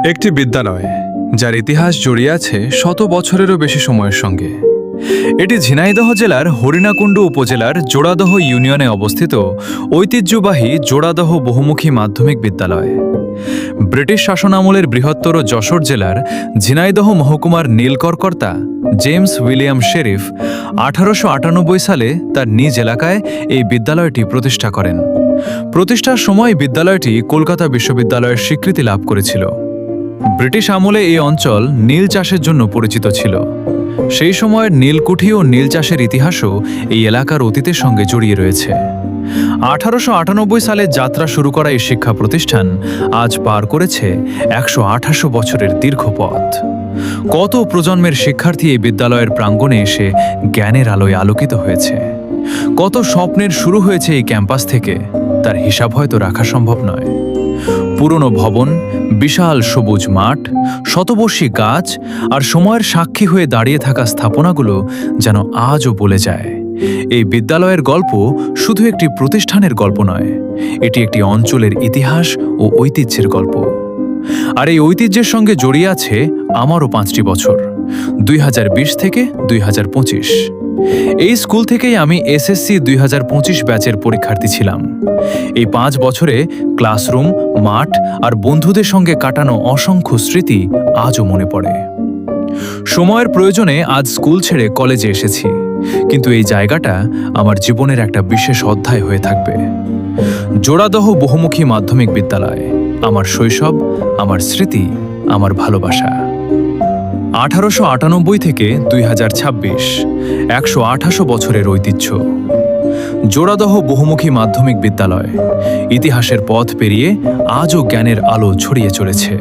একটি বিদ্যালয় যার ইতিহাস জড়িয়ে আছে শত বছরেরও বেশি সময়ের সঙ্গে। এটি ঝিনাইদহ জেলার হরিণাকুণ্ডু উপজেলার জোড়াদহ ইউনিয়নে অবস্থিত ঐতিহ্যবাহী জোড়াদহ বহুমুখী মাধ্যমিক বিদ্যালয়। ব্রিটিশ শাসনামলের বৃহত্তর যশোর জেলার ঝিনাইদহ মহকুমার নীলকরকর্তা জেমস উইলিয়াম শেরিফ 1898 সালে তার নিজ এলাকায় এই বিদ্যালয়টি প্রতিষ্ঠা করেন। প্রতিষ্ঠার সময় বিদ্যালয়টি কলকাতা বিশ্ববিদ্যালয়ের স্বীকৃতি লাভ করেছিল। ব্রিটিশ আমলে এই অঞ্চল নীল চাষের জন্য পরিচিত ছিল। সেই সময়ের নীলকুঠি ও নীল চাষের ইতিহাসও এই এলাকার অতীতের সঙ্গে জড়িয়ে রয়েছে। 1898 সালে যাত্রা শুরু করা এই শিক্ষা প্রতিষ্ঠান আজ পার করেছে 128 বছরের দীর্ঘ পথ। কত প্রজন্মের শিক্ষার্থী এই বিদ্যালয়ের প্রাঙ্গণে এসে জ্ঞানের আলোয় আলোকিত হয়েছে। কত স্বপ্নের শুরু হয়েছে এই ক্যাম্পাস থেকে, তার হিসাব হয়তো রাখা সম্ভব নয়। পুরনো ভবন, বিশাল সবুজ মাঠ, শতবর্ষী গাছ আর সময়ের সাক্ষী হয়ে দাঁড়িয়ে থাকা স্থাপনাগুলো যেন আজও বলে যায় এই বিদ্যালয়ের গল্প শুধু একটি প্রতিষ্ঠানের গল্প নয়, এটি একটি অঞ্চলের ইতিহাস ও ঐতিহ্যের গল্প। আর এই ঐতিহ্যের সঙ্গে জড়িয়ে আছে আমারও 5টি বছর, 2020 থেকে 2025। এই স্কুল থেকেই আমি এসএসসি 2025 ব্যাচের পরীক্ষার্থী ছিলাম। এই 5 বছরে ক্লাসরুম, মাঠ আর বন্ধুদের সঙ্গে কাটানো অসংখ্য স্মৃতি আজও মনে পড়ে। সময়ের প্রয়োজনে আজ স্কুল ছেড়ে কলেজে এসেছি, কিন্তু এই জায়গাটা আমার জীবনের একটা বিশেষ অধ্যায় হয়ে থাকবে। জোড়াদহ বহুমুখী মাধ্যমিক বিদ্যালয় আমার শৈশব, আমার স্মৃতি, আমার ভালোবাসা। 1898 থেকে 2026, 128 বছরের ঐতিহ্য। জোড়াদহ বহুমুখী মাধ্যমিক বিদ্যালয় ইতিহাসের পথ পেরিয়ে আজও জ্ঞানের আলো ছড়িয়ে চলেছে।